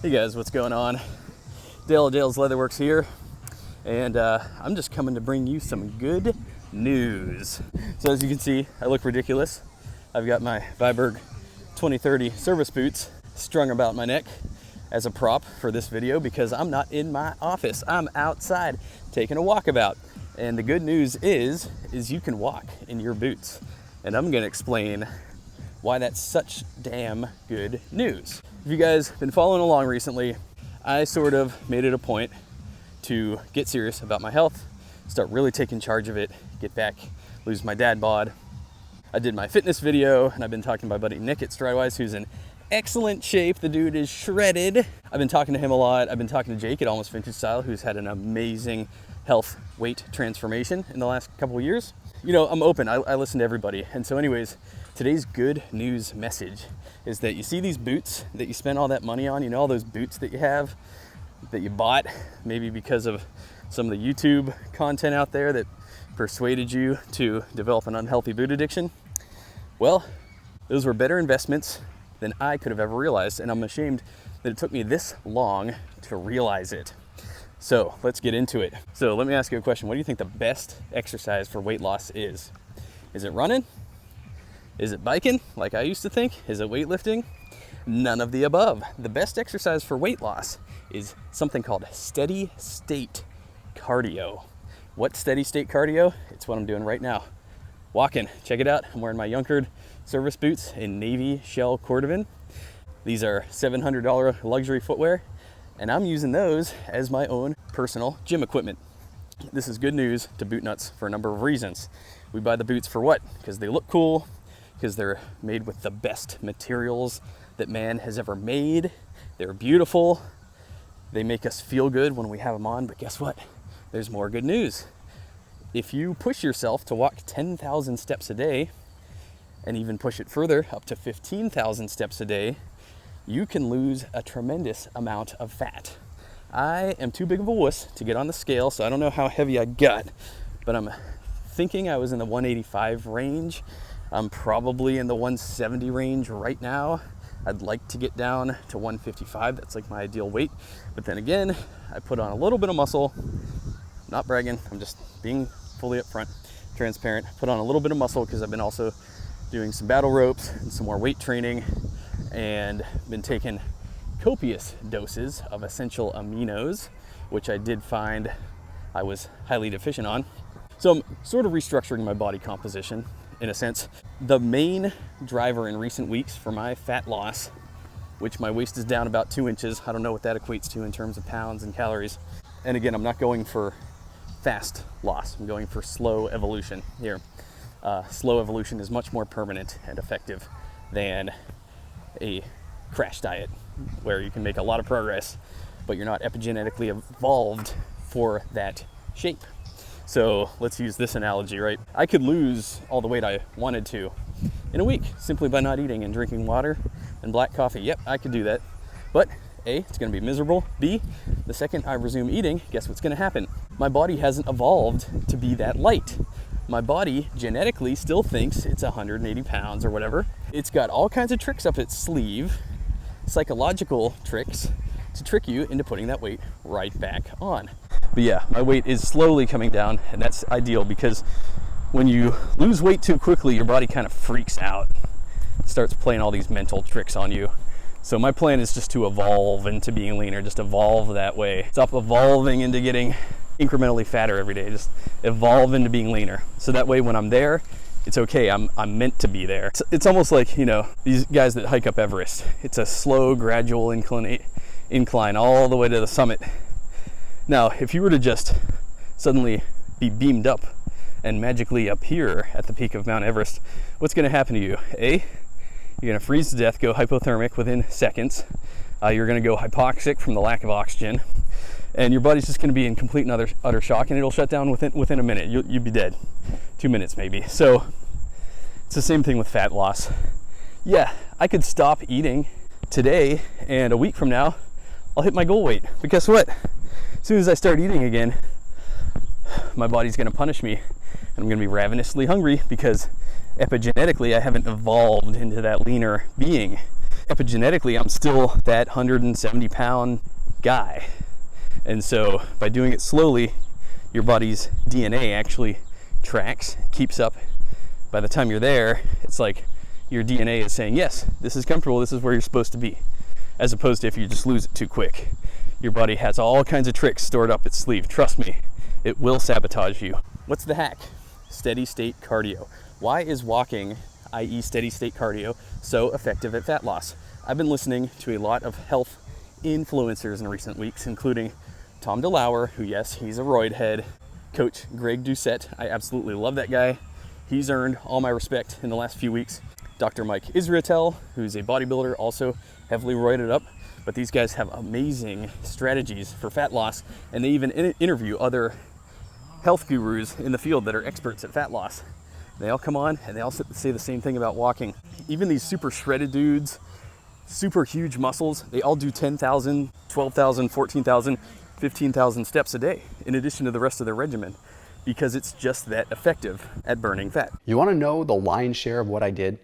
Hey guys, what's going on? Dale's Leatherworks here, and I'm just coming to bring you some good news. So as you can see, I look ridiculous. I've got my Viberg 2030 service boots strung about my neck as a prop for this video because I'm not in my office. I'm outside taking a walkabout. And the good news is you can walk in your boots. And I'm gonna explain why that's such damn good news. If you guys have been following along recently, I sort of made it a point to get serious about my health, start really taking charge of it, get back, lose my dad bod. I did my fitness video, and I've been talking to my buddy Nick at Stridewise, who's in excellent shape. The dude is shredded. I've been talking to him a lot. I've been talking to Jake at Almost Vintage Style, who's had an amazing health weight transformation in the last couple of years. You know, I'm open. I listen to everybody. And so anyways, today's good news message is that you see these boots that you spend all that money on, you know, all those boots that you have, that you bought, maybe because of some of the YouTube content out there that persuaded you to develop an unhealthy boot addiction. Well, those were better investments than I could have ever realized, and I'm ashamed that it took me this long to realize it. So let's get into it. So let me ask you a question. What do you think the best exercise for weight loss is? Is it running? Is it biking, like I used to think? Is it weightlifting? None of the above. The best exercise for weight loss is something called steady state cardio. What's steady state cardio? It's what I'm doing right now. Walking. Check it out. I'm wearing my Junkard service boots in navy shell cordovan. These are $700 luxury footwear, and I'm using those as my own personal gym equipment. This is good news to boot nuts for a number of reasons. We buy the boots for what? Because they look cool, because they're made with the best materials that man has ever made. They're beautiful. They make us feel good when we have them on, but guess what? There's more good news. If you push yourself to walk 10,000 steps a day, and even push it further up to 15,000 steps a day, you can lose a tremendous amount of fat. I am too big of a wuss to get on the scale, so I don't know how heavy I got, but I'm thinking I was in the 185 range. I'm probably in the 170 range right now. I'd like to get down to 155. That's like my ideal weight. But then again, I put on a little bit of muscle. Not bragging, I'm just being fully upfront, transparent. Put on a little bit of muscle because I've been also doing some battle ropes and some more weight training, and been taking copious doses of essential aminos, which I did find I was highly deficient on. So I'm sort of restructuring my body composition in a sense. The main driver in recent weeks for my fat loss, which my waist is down about 2 inches. I don't know what that equates to in terms of pounds and calories. And again, I'm not going for fast loss. I'm going for slow evolution here. Slow evolution is much more permanent and effective than a crash diet where you can make a lot of progress, but you're not epigenetically evolved for that shape. So let's use this analogy, right? I could lose all the weight I wanted to in a week simply by not eating and drinking water and black coffee. Yep, I could do that. But A, it's gonna be miserable. B, the second I resume eating, guess what's gonna happen? My body hasn't evolved to be that light. My body genetically still thinks it's 180 pounds or whatever. It's got all kinds of tricks up its sleeve, psychological tricks, to trick you into putting that weight right back on. But yeah, my weight is slowly coming down, and that's ideal because when you lose weight too quickly, your body kind of freaks out. It starts playing all these mental tricks on you. So my plan is just to evolve into being leaner, just evolve that way. Stop evolving into getting incrementally fatter every day, just evolve into being leaner. So that way when I'm there, it's okay, I'm meant to be there. It's almost like, you know, these guys that hike up Everest. It's a slow, gradual incline all the way to the summit. Now, if you were to just suddenly be beamed up and magically appear at the peak of Mount Everest, what's gonna happen to you? A, you're gonna freeze to death, go hypothermic within seconds. You're gonna go hypoxic from the lack of oxygen. And your body's just gonna be in complete and utter shock, and it'll shut down within a minute. You'll be dead. 2 minutes maybe. So it's the same thing with fat loss. Yeah, I could stop eating today, and a week from now, I'll hit my goal weight. But guess what? As soon as I start eating again, my body's gonna punish me, and I'm gonna be ravenously hungry because epigenetically I haven't evolved into that leaner being. epigenetically, I'm still that 170-pound guy. And so by doing it slowly, your body's DNA actually tracks, keeps up. By the time you're there, it's like your DNA is saying, yes, this is comfortable, this is where you're supposed to be. As opposed to if you just lose it too quick. Your body has all kinds of tricks stored up its sleeve. Trust me, it will sabotage you. What's the hack? Steady state cardio. Why is walking, i.e. steady state cardio, so effective at fat loss? I've been listening to a lot of health influencers in recent weeks, including Tom DeLauer, who, yes, he's a roid head, Coach Greg Doucette. I absolutely love that guy. He's earned all my respect in the last few weeks. Dr. Mike Israetel, who's a bodybuilder, also heavily roided up. But these guys have amazing strategies for fat loss, and they even interview other health gurus in the field that are experts at fat loss. They all come on and they all say the same thing about walking. Even these super shredded dudes, super huge muscles, they all do 10,000, 12,000, 14,000, 15,000 steps a day in addition to the rest of their regimen, because it's just that effective at burning fat. You want to know the lion's share of what I did?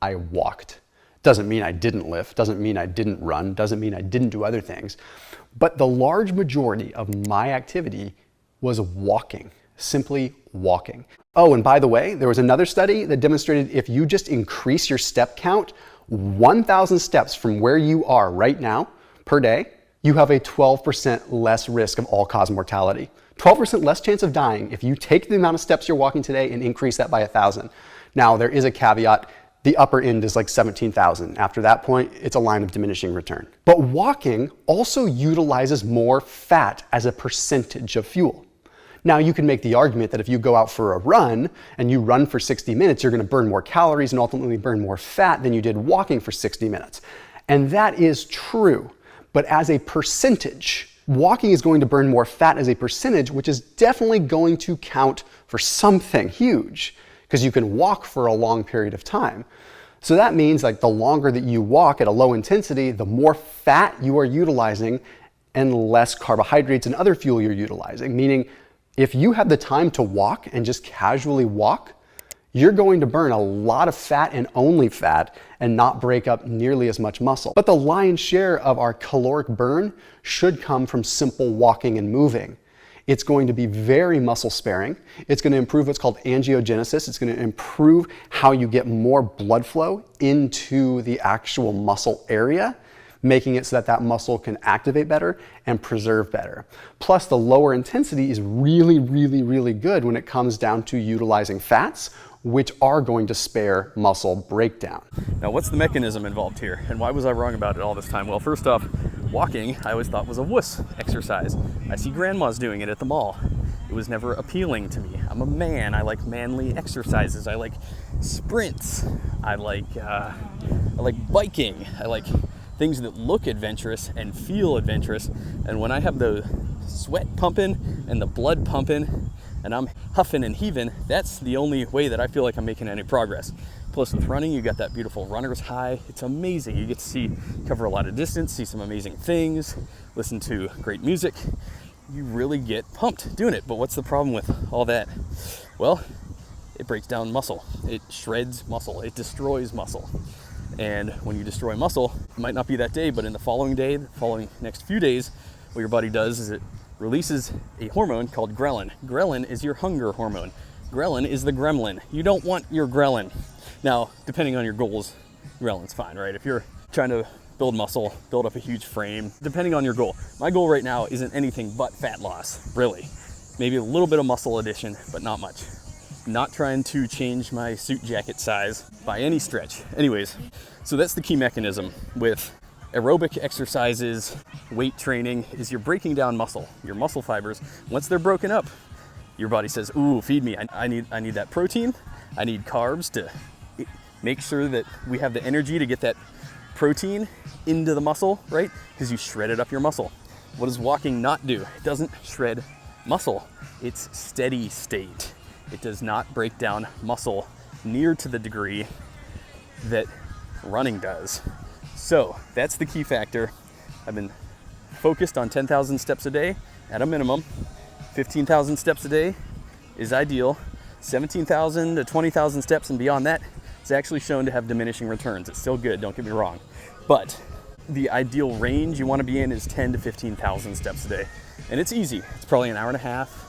I walked. Doesn't mean I didn't lift, doesn't mean I didn't run, doesn't mean I didn't do other things. But the large majority of my activity was walking, simply walking. Oh, and by the way, there was another study that demonstrated if you just increase your step count 1,000 steps from where you are right now per day, you have a 12% less risk of all-cause mortality. 12% less chance of dying if you take the amount of steps you're walking today and increase that by 1,000. Now, there is a caveat. The upper end is like 17,000. After that point, it's a line of diminishing return. But walking also utilizes more fat as a percentage of fuel. Now, you can make the argument that if you go out for a run and you run for 60 minutes, you're going to burn more calories and ultimately burn more fat than you did walking for 60 minutes. And that is true. But as a percentage, walking is going to burn more fat as a percentage, which is definitely going to count for something huge, because you can walk for a long period of time. So that means like the longer that you walk at a low intensity, the more fat you are utilizing and less carbohydrates and other fuel you're utilizing. Meaning if you have the time to walk and just casually walk, you're going to burn a lot of fat and only fat and not break up nearly as much muscle. But the lion's share of our caloric burn should come from simple walking and moving. It's going to be very muscle sparing. It's going to improve what's called angiogenesis. It's going to improve how you get more blood flow into the actual muscle area, making it so that that muscle can activate better and preserve better. Plus, the lower intensity is really, really, really good when it comes down to utilizing fats, which are going to spare muscle breakdown. Now, what's the mechanism involved here? And why was I wrong about it all this time? Well, first off, walking, I always thought was a wuss exercise. I see grandmas doing it at the mall. It was never appealing to me. I'm a man. I like manly exercises. I like sprints. I like biking. I like things that look adventurous and feel adventurous. And when I have the sweat pumping and the blood pumping and I'm huffing and heaving, that's the only way that I feel like I'm making any progress. Plus with running, you got that beautiful runner's high. It's amazing. You get to cover a lot of distance, see some amazing things, listen to great music. You really get pumped doing it. But what's the problem with all that? Well, it breaks down muscle. It shreds muscle. It destroys muscle. And when you destroy muscle, it might not be that day, but in the following day, the following next few days, what your body does is it releases a hormone called ghrelin. Ghrelin is your hunger hormone. Ghrelin is the gremlin. You don't want your ghrelin. Now, depending on your goals, ghrelin's fine, right? If you're trying to build muscle, build up a huge frame, depending on your goal. My goal right now isn't anything but fat loss, really. Maybe a little bit of muscle addition, but not much. Not trying to change my suit jacket size by any stretch. Anyways, so that's the key mechanism with aerobic exercises, weight training, is you're breaking down muscle. Your muscle fibers, once they're broken up, your body says, ooh, feed me. I need that protein. I need carbs to make sure that we have the energy to get that protein into the muscle, right? Because you shredded up your muscle. What does walking not do? It doesn't shred muscle. It's steady state. It does not break down muscle near to the degree that running does. So that's the key factor. I've been focused on 10,000 steps a day at a minimum. 15,000 steps a day is ideal. 17,000 to 20,000 steps and beyond that is actually shown to have diminishing returns. It's still good, don't get me wrong. But the ideal range you want to be in is 10 to 15,000 steps a day. And it's easy. It's probably an hour and a half,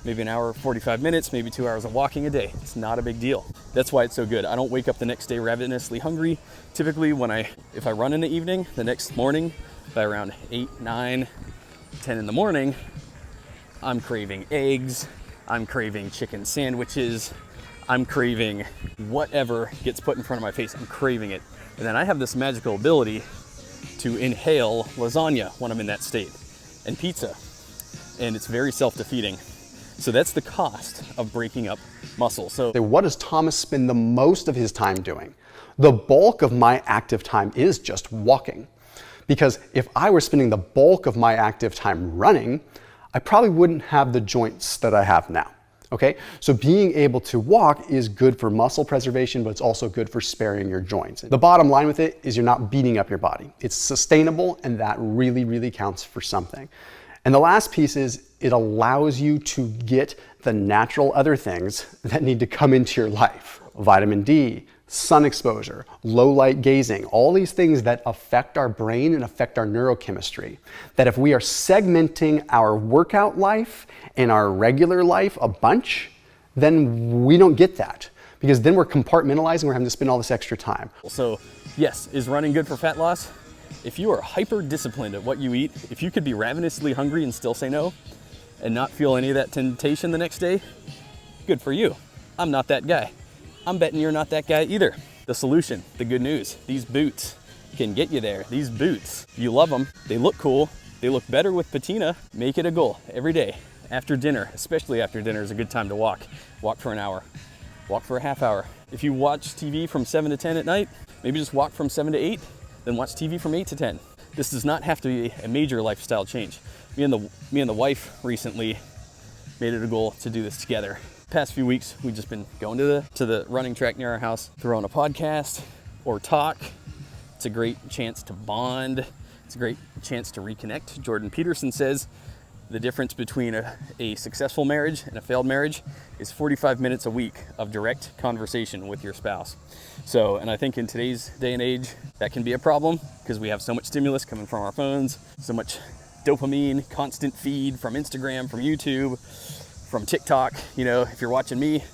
maybe an hour, 45 minutes, maybe 2 hours of walking a day. It's not a big deal. That's why it's so good. I don't wake up the next day ravenously hungry. Typically if I run in the evening, the next morning by around 8, 9, 10 in the morning, I'm craving eggs, I'm craving chicken sandwiches, I'm craving whatever gets put in front of my face, I'm craving it. And then I have this magical ability to inhale lasagna when I'm in that state, and pizza. And it's very self-defeating. So that's the cost of breaking up muscle. So what does Thomas spend the most of his time doing? The bulk of my active time is just walking. Because if I were spending the bulk of my active time running, I probably wouldn't have the joints that I have now. Okay, so being able to walk is good for muscle preservation, but it's also good for sparing your joints. The bottom line with it is you're not beating up your body. It's sustainable, and that really, really counts for something. And the last piece is it allows you to get the natural other things that need to come into your life. Vitamin D, sun exposure, low light gazing, all these things that affect our brain and affect our neurochemistry. That if we are segmenting our workout life and our regular life a bunch, then we don't get that. Because then we're compartmentalizing, we're having to spend all this extra time. So yes, is running good for fat loss? If you are hyper disciplined at what you eat, if you could be ravenously hungry and still say no, and not feel any of that temptation the next day, good for you. I'm not that guy. I'm betting you're not that guy either. The solution, the good news, these boots can get you there. These boots, you love them, they look cool, they look better with patina. Make it a goal every day. After dinner, especially after dinner, is a good time to walk. Walk for an hour, walk for a half hour. If you watch TV from 7 to 10 at night, maybe just walk from 7 to 8, then watch TV from 8 to 10. This does not have to be a major lifestyle change. Me and the wife recently made it a goal to do this together. Past few weeks, we've just been going to the running track near our house, throwing a podcast or talk. It's a great chance to bond. It's a great chance to reconnect. Jordan Peterson says the difference between a successful marriage and a failed marriage is 45 minutes a week of direct conversation with your spouse. So, and I think in today's day and age, that can be a problem because we have so much stimulus coming from our phones, so much dopamine, constant feed from Instagram, from YouTube, from TikTok. You know, if you're watching me,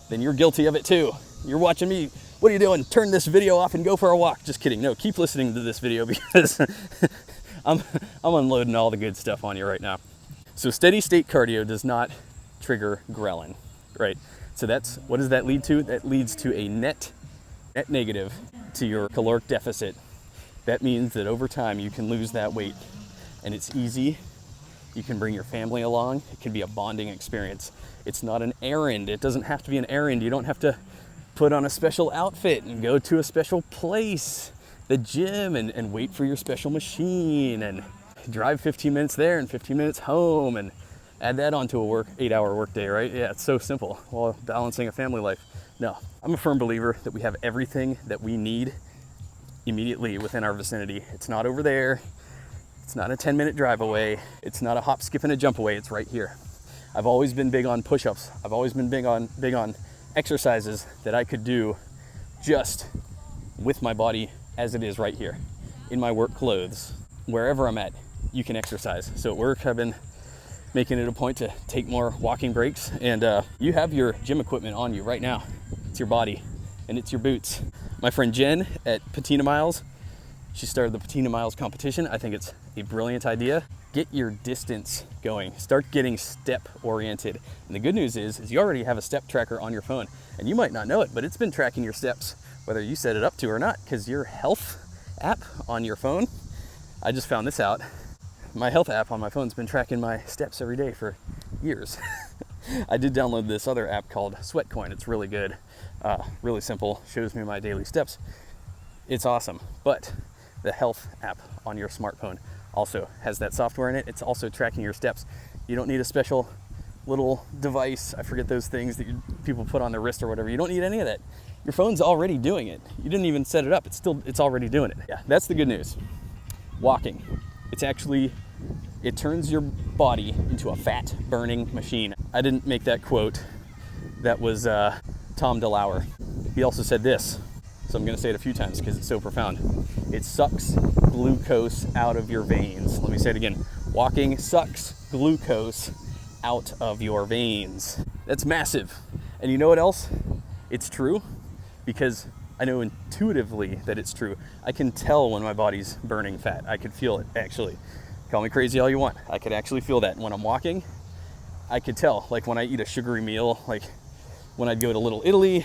then you're guilty of it too. You're watching me, what are you doing? Turn this video off and go for a walk. Just kidding. No, keep listening to this video because I'm unloading all the good stuff on you right now. So steady state cardio does not trigger ghrelin, right? So what does that lead to? That leads to a net negative to your caloric deficit. That means that over time you can lose that weight, and it's easy. You can bring your family along. It can be a bonding experience. It's not an errand. It doesn't have to be an errand. You don't have to put on a special outfit and go to a special place, the gym, and wait for your special machine and drive 15 minutes there and 15 minutes home and add that onto a 8-hour workday, right? Yeah, it's so simple while balancing a family life. No, I'm a firm believer that we have everything that we need immediately within our vicinity. It's not over there. It's not a 10-minute drive away. It's not a hop, skip, and a jump away. It's right here. I've always been big on push-ups. I've always been big on exercises that I could do just with my body as it is right here in my work clothes. Wherever I'm at, you can exercise. So at work, I've been making it a point to take more walking breaks, and you have your gym equipment on you right now. It's your body and it's your boots. My friend Jen at Patina Miles, she started the Patina Miles competition. I think it's a brilliant idea. Get your distance going. Start getting step oriented. And the good news is you already have a step tracker on your phone, and you might not know it, but it's been tracking your steps, whether you set it up to or not, because your health app on your phone, I just found this out. My health app on my phone's been tracking my steps every day for years. I did download this other app called Sweatcoin. It's really good, really simple, shows me my daily steps. It's awesome, but the health app on your smartphone also has that software in it. It's also tracking your steps. You don't need a special little device. I forget those things that people put on their wrist or whatever. You don't need any of that. Your phone's already doing it. You didn't even set it up. It's already doing it. Yeah, that's the good news. Walking. It turns your body into a fat burning machine. I didn't make that quote. That was Tom DeLauer. He also said this: So I'm gonna say it a few times because it's so profound. It sucks glucose out of your veins. Let me say it again. Walking sucks glucose out of your veins. That's massive. And you know what else? It's true because I know intuitively that it's true. I can tell when my body's burning fat. I could feel it, actually. Call me crazy all you want. I could actually feel that when I'm walking. I could tell, like when I eat a sugary meal, like when I'd go to Little Italy,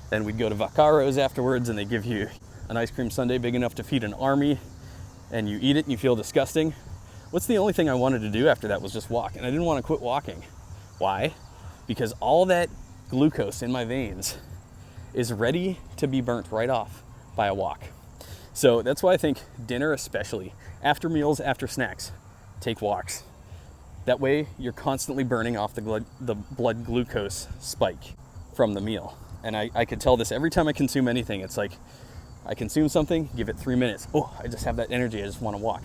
then we'd go to Vaccaro's afterwards and they give you an ice cream sundae big enough to feed an army, and you eat it and you feel disgusting. What's the only thing I wanted to do after that was just walk, and I didn't want to quit walking. Why? Because all that glucose in my veins is ready to be burnt right off by a walk. So that's why I think dinner, especially after meals, after snacks, take walks. That way you're constantly burning off the blood glucose spike from the meal. And I could tell this every time I consume anything. It's like I consume something, give it 3 minutes. Oh, I just have that energy. I just want to walk.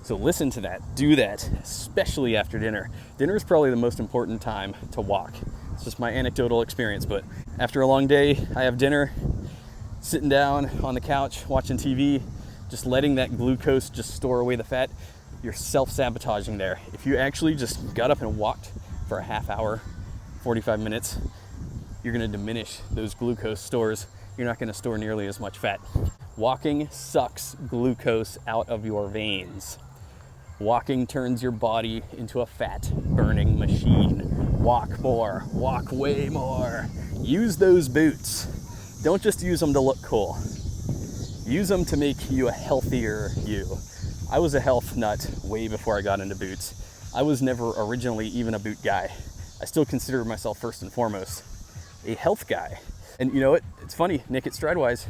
So listen to that. Do that, especially after dinner. Dinner is probably the most important time to walk. It's just my anecdotal experience, but after a long day, I have dinner, sitting down on the couch, watching TV, just letting that glucose just store away the fat. You're self-sabotaging there. If you actually just got up and walked for a half hour, 45 minutes, you're gonna diminish those glucose stores. You're not gonna store nearly as much fat. Walking sucks glucose out of your veins. Walking turns your body into a fat burning machine. Walk more, walk way more. Use those boots. Don't just use them to look cool. Use them to make you a healthier you. I was a health nut way before I got into boots. I was never originally even a boot guy. I still consider myself first and foremost a health guy. And you know what? It's funny, Nick at Stridewise,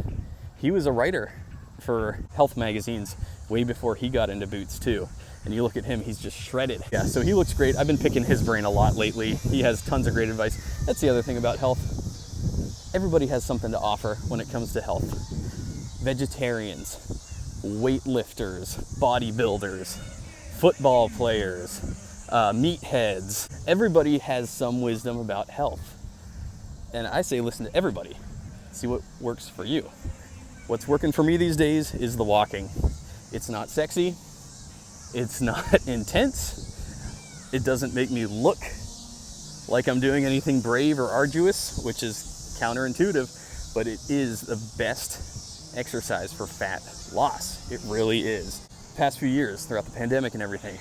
he was a writer for health magazines way before he got into boots too. And you look at him, he's just shredded. Yeah, so he looks great. I've been picking his brain a lot lately. He has tons of great advice. That's the other thing about health. Everybody has something to offer when it comes to health. Vegetarians, weightlifters, bodybuilders, football players, meatheads. Everybody has some wisdom about health. And I say listen to everybody. See what works for you. What's working for me these days is the walking. It's not sexy. It's not intense. It doesn't make me look like I'm doing anything brave or arduous, which is counterintuitive, but it is the best exercise for fat loss. It really is. Past few years, throughout the pandemic and everything,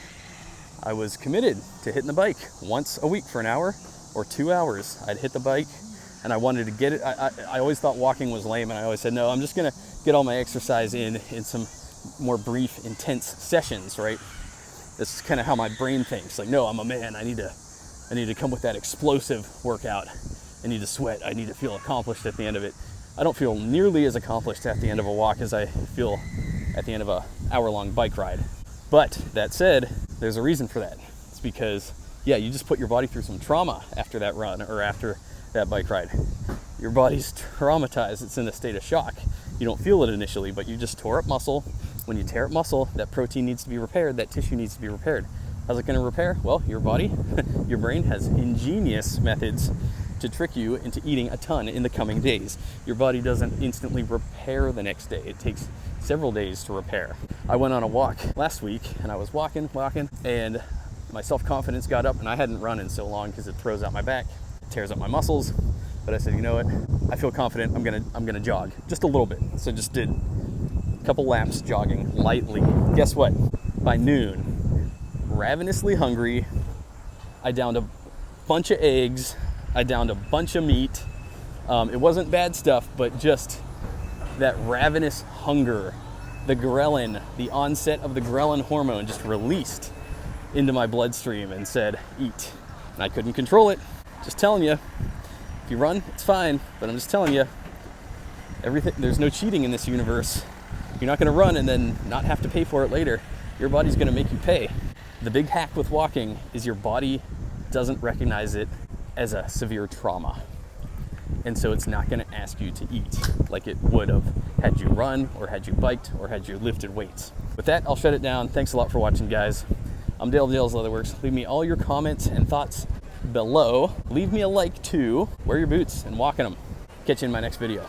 I was committed to hitting the bike once a week for an hour or 2 hours. I'd hit the bike and I wanted to get it. I always thought walking was lame, and I always said, no, I'm just gonna get all my exercise in some more brief, intense sessions, right? This is kind of how my brain thinks. Like, no, I'm a man. I need to come with that explosive workout. I need to sweat. I need to feel accomplished at the end of it. I don't feel nearly as accomplished at the end of a walk as I feel at the end of an hour-long bike ride. But that said, there's a reason for that. It's because, yeah, you just put your body through some trauma after that run or after that bike ride. Your body's traumatized. It's in a state of shock. You don't feel it initially, but you just tore up muscle. When you tear up muscle, that protein needs to be repaired, that tissue needs to be repaired. How's it going to repair? Well, your body, your brain has ingenious methods to trick you into eating a ton in the coming days. Your body doesn't instantly repair the next day. It takes several days to repair. I went on a walk last week and I was walking, and my self-confidence got up, and I hadn't run in so long because it throws out my back, tears up my muscles. But I said, you know what? I feel confident. I'm gonna jog just a little bit. So just did a couple laps jogging lightly. Guess what? By noon, ravenously hungry, I downed a bunch of eggs. I downed a bunch of meat. It wasn't bad stuff, but just that ravenous hunger, the ghrelin, the onset of the ghrelin hormone just released into my bloodstream and said, eat. And I couldn't control it. Just telling you. If you run, it's fine, but I'm just telling you, there's no cheating in this universe. You're not going to run and then not have to pay for it later. Your body's going to make you pay. The big hack with walking is your body doesn't recognize it as a severe trauma. And so it's not going to ask you to eat like it would have had you run or had you biked or had you lifted weights. With that, I'll shut it down. Thanks a lot for watching, guys. I'm Dale Dale's Leatherworks. Leave me all your comments and thoughts below. Leave me a like too. Wear your boots and walk in them. Catch you in my next video.